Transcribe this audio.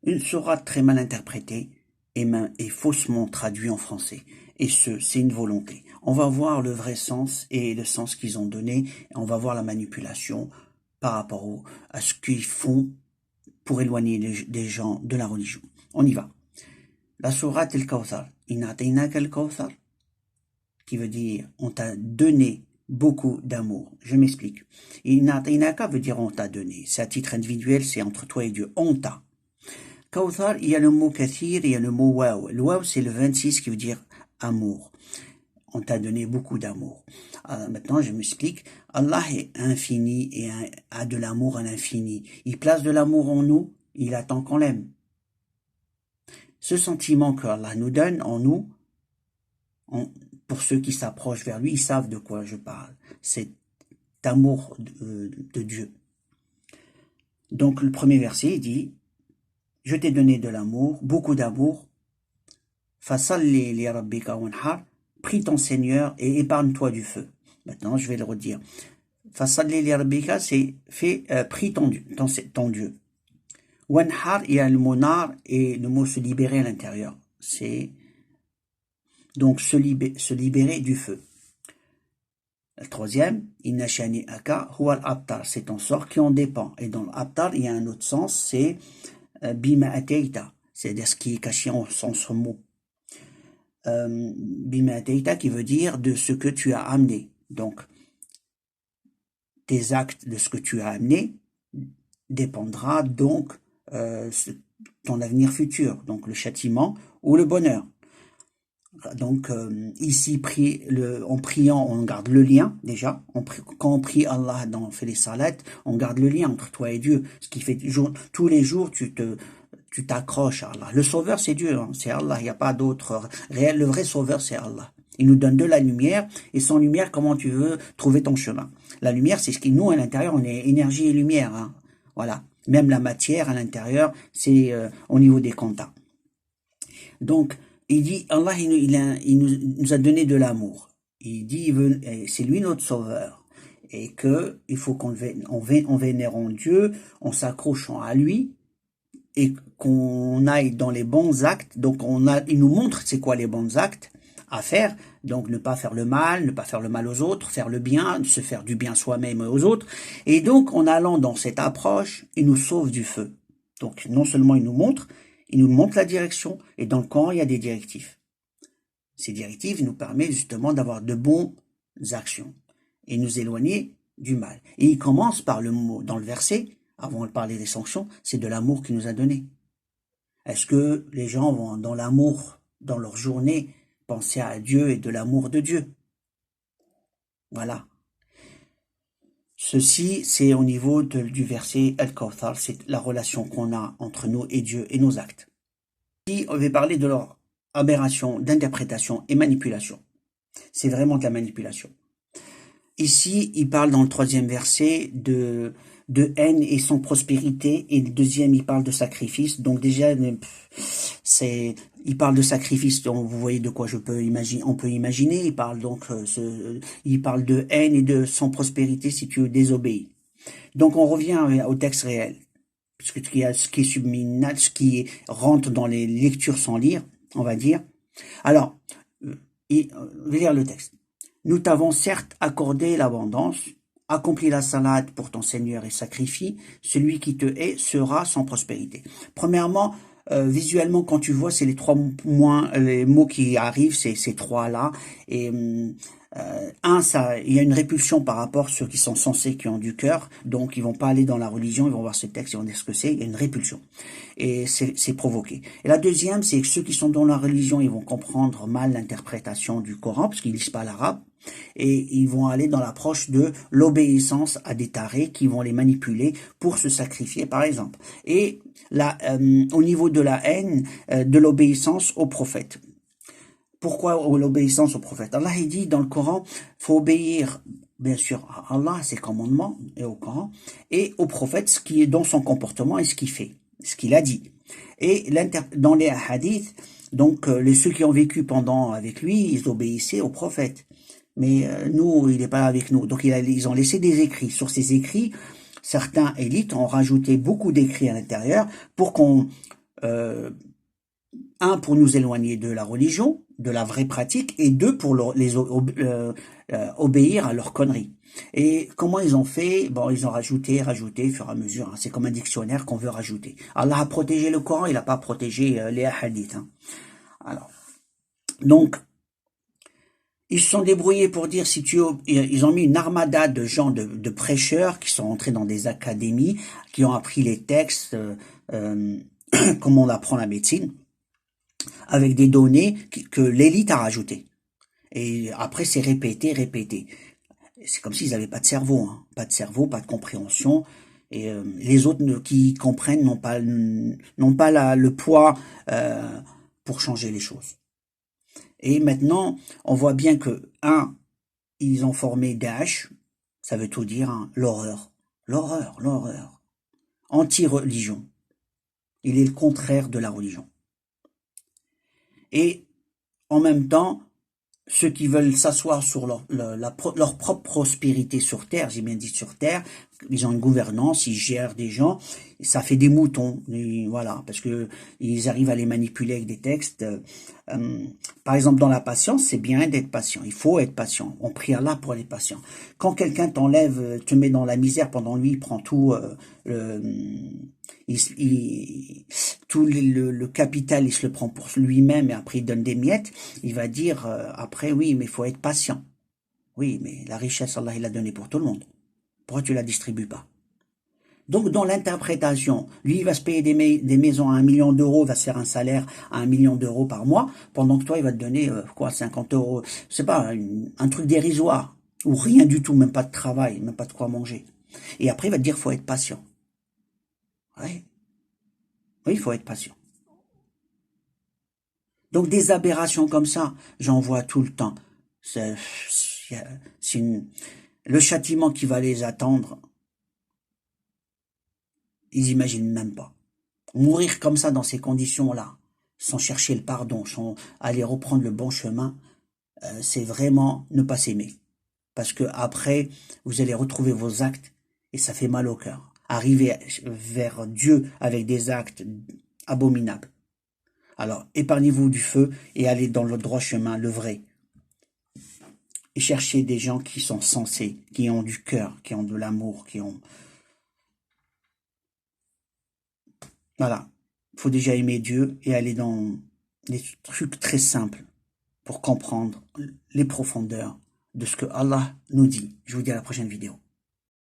Une sourate très mal interprétée et faussement traduite en français. Et c'est une volonté. On va voir le vrai sens et le sens qu'ils ont donné. On va voir la manipulation par rapport à ce qu'ils font pour éloigner des gens de la religion. On y va. La sourate al-Kawthar. Inna a'taynaka al-Kawthar, qui veut dire on t'a donné beaucoup d'amour. Je m'explique. Inna a'taynaka veut dire on t'a donné. C'est à titre individuel, c'est entre toi et Dieu. On t'a. Kawthar, il y a le mot kathir, il y a le mot waw. Le waw, c'est le 26 qui veut dire amour. On t'a donné beaucoup d'amour. Maintenant, je m'explique. Allah est infini et a de l'amour à l'infini. Il place de l'amour en nous, il attend qu'on l'aime. Ce sentiment que Allah nous donne en nous, pour ceux qui s'approchent vers lui, ils savent de quoi je parle. C'est amour de Dieu. Donc, le premier verset, il dit, je t'ai donné de l'amour, beaucoup d'amour. Fasalli li rabbika wanhar, prie ton Seigneur et épargne-toi du feu. Maintenant, je vais le redire. Fasalli li rabbika, c'est prie ton Dieu. Wanhar, il y a le mot nar et le mot se libérer à l'intérieur. C'est donc se libérer du feu. Le troisième, inna shani'aka huwa al-abtar, c'est ton sort qui en dépend. Et dans l'abtar, il y a un autre sens, c'est bima ataita, c'est-à-dire ce qui est caché en ce mot. Bima ataita qui veut dire de ce que tu as amené. Donc, tes actes de ce que tu as amené dépendra donc ton avenir futur, donc le châtiment ou le bonheur. Donc ici, en priant, on garde le lien déjà. Quand on prie Allah, on fait les salats, on garde le lien entre toi et Dieu. Ce qui fait tous les jours, tu t'accroches à Allah. Le sauveur, c'est Dieu, hein, c'est Allah. Il n'y a pas d'autre réel. Le vrai sauveur, c'est Allah. Il nous donne de la lumière, et sans lumière, comment tu veux trouver ton chemin? La lumière, c'est ce qui nous, à l'intérieur, on est énergie et lumière. Hein. Voilà. Même la matière à l'intérieur, c'est au niveau des contacts. Donc, il dit, Allah, il nous a donné de l'amour. Il dit, c'est lui notre sauveur. Et que, il faut qu'on vénérant Dieu, on s'accrochant à lui, et qu'on aille dans les bons actes. Donc, il nous montre c'est quoi les bons actes à faire. Donc, ne pas faire le mal aux autres, faire le bien, se faire du bien soi-même et aux autres. Et donc, en allant dans cette approche, il nous sauve du feu. Donc, non seulement il nous montre la direction, et dans le Coran, il y a des directives. Ces directives nous permettent justement d'avoir de bonnes actions, et nous éloigner du mal. Et il commence par le mot, dans le verset, avant de parler des sanctions, c'est de l'amour qu'il nous a donné. Est-ce que les gens vont, dans l'amour, dans leur journée, penser à Dieu et de l'amour de Dieu? Voilà. Ceci, c'est au niveau du verset Al-Kawthar, c'est la relation qu'on a entre nous et Dieu et nos actes. Ici, on va parler de leur aberration, d'interprétation et manipulation. C'est vraiment de la manipulation. Ici, il parle dans le troisième verset de haine et sans prospérité, et le deuxième, il parle de sacrifice. Donc déjà, il parle de sacrifice, donc vous voyez de quoi on peut imaginer. Il parle donc, il parle de haine et de sans prospérité si tu désobéis. Donc on revient au texte réel, puisque ce qui est subliminal, ce qui rentre dans les lectures sans lire, on va dire. Alors, je vais lire le texte. Nous t'avons certes accordé l'abondance, accomplis la salade pour ton Seigneur et sacrifie, celui qui te hait sera sans prospérité. Premièrement, visuellement, quand tu vois, c'est les mots qui arrivent, c'est ces trois-là. Et il y a une répulsion par rapport à ceux qui sont censés, qui ont du cœur, donc ils vont pas aller dans la religion, ils vont voir ce texte, ils vont dire ce que c'est, il y a une répulsion. Et c'est provoqué. Et la deuxième, c'est que ceux qui sont dans la religion, ils vont comprendre mal l'interprétation du Coran, parce qu'ils lisent pas l'arabe, et ils vont aller dans l'approche de l'obéissance à des tarés qui vont les manipuler pour se sacrifier, par exemple. Et au niveau de la haine, de l'obéissance aux prophètes. Pourquoi l'obéissance aux prophètes? Allah il dit dans le Coran, faut obéir bien sûr à Allah, à ses commandements et au Coran, et au prophète, ce qui est dans son comportement et ce qu'il fait, ce qu'il a dit. Et dans les hadiths, donc ceux qui ont vécu avec lui, ils obéissaient aux prophètes. Mais nous, il n'est pas avec nous. Donc ils ont laissé des écrits. Sur ces écrits, certains élites ont rajouté beaucoup d'écrits à l'intérieur pour qu'on un, pour nous éloigner de la religion, de la vraie pratique, et deux, pour obéir à leurs conneries. Et comment ils ont fait? Bon, ils ont rajouté, au fur et à mesure. Hein. C'est comme un dictionnaire qu'on veut rajouter. Allah a protégé le Coran, il n'a pas protégé les hadiths. Hein. Alors, donc, ils se sont débrouillés pour dire, si tu, ils ont mis une armada de gens, de prêcheurs qui sont entrés dans des académies, qui ont appris les textes, comment on apprend la médecine, avec des données que l'élite a rajoutées. Et après, c'est répété, répété. C'est comme s'ils n'avaient pas de cerveau, hein. Pas de cerveau, pas de compréhension. Et les autres qui comprennent n'ont pas le poids pour changer les choses. Et maintenant, on voit bien que, ils ont formé Daesh, ça veut tout dire, hein, l'horreur. L'horreur. Anti-religion. Il est le contraire de la religion. Et en même temps, ceux qui veulent s'asseoir sur leur propre prospérité sur Terre, j'ai bien dit sur Terre, ils ont une gouvernance, ils gèrent des gens, et ça fait des moutons, et voilà, parce que ils arrivent à les manipuler avec des textes. Par exemple, dans la patience, c'est bien d'être patient, il faut être patient, on prie Allah pour les patients. Quand quelqu'un t'enlève, te met dans la misère, pendant lui, il prend tout, tout le capital, il se le prend pour lui-même et après il donne des miettes, il va dire après, oui, mais il faut être patient. Oui, mais la richesse, Allah, il l'a donnée pour tout le monde. Pourquoi tu la distribues pas? Donc, dans l'interprétation, lui, il va se payer des maisons à 1 million d'euros, va se faire un salaire à 1 million d'euros par mois, pendant que toi, il va te donner, 50 euros, c'est pas, un truc dérisoire, ou rien du tout, même pas de travail, même pas de quoi manger. Et après, il va te dire, faut être patient. Ouais. Oui, il faut être patient. Donc, des aberrations comme ça, j'en vois tout le temps. Le châtiment qui va les attendre, ils imaginent même pas. Mourir comme ça dans ces conditions-là, sans chercher le pardon, sans aller reprendre le bon chemin, c'est vraiment ne pas s'aimer. Parce que après, vous allez retrouver vos actes et ça fait mal au cœur. Arriver vers Dieu avec des actes abominables. Alors, épargnez-vous du feu et allez dans le droit chemin, le vrai. Et cherchez des gens qui sont sensés, qui ont du cœur, qui ont de l'amour, qui ont... Voilà. Il faut déjà aimer Dieu et aller dans des trucs très simples pour comprendre les profondeurs de ce que Allah nous dit. Je vous dis à la prochaine vidéo.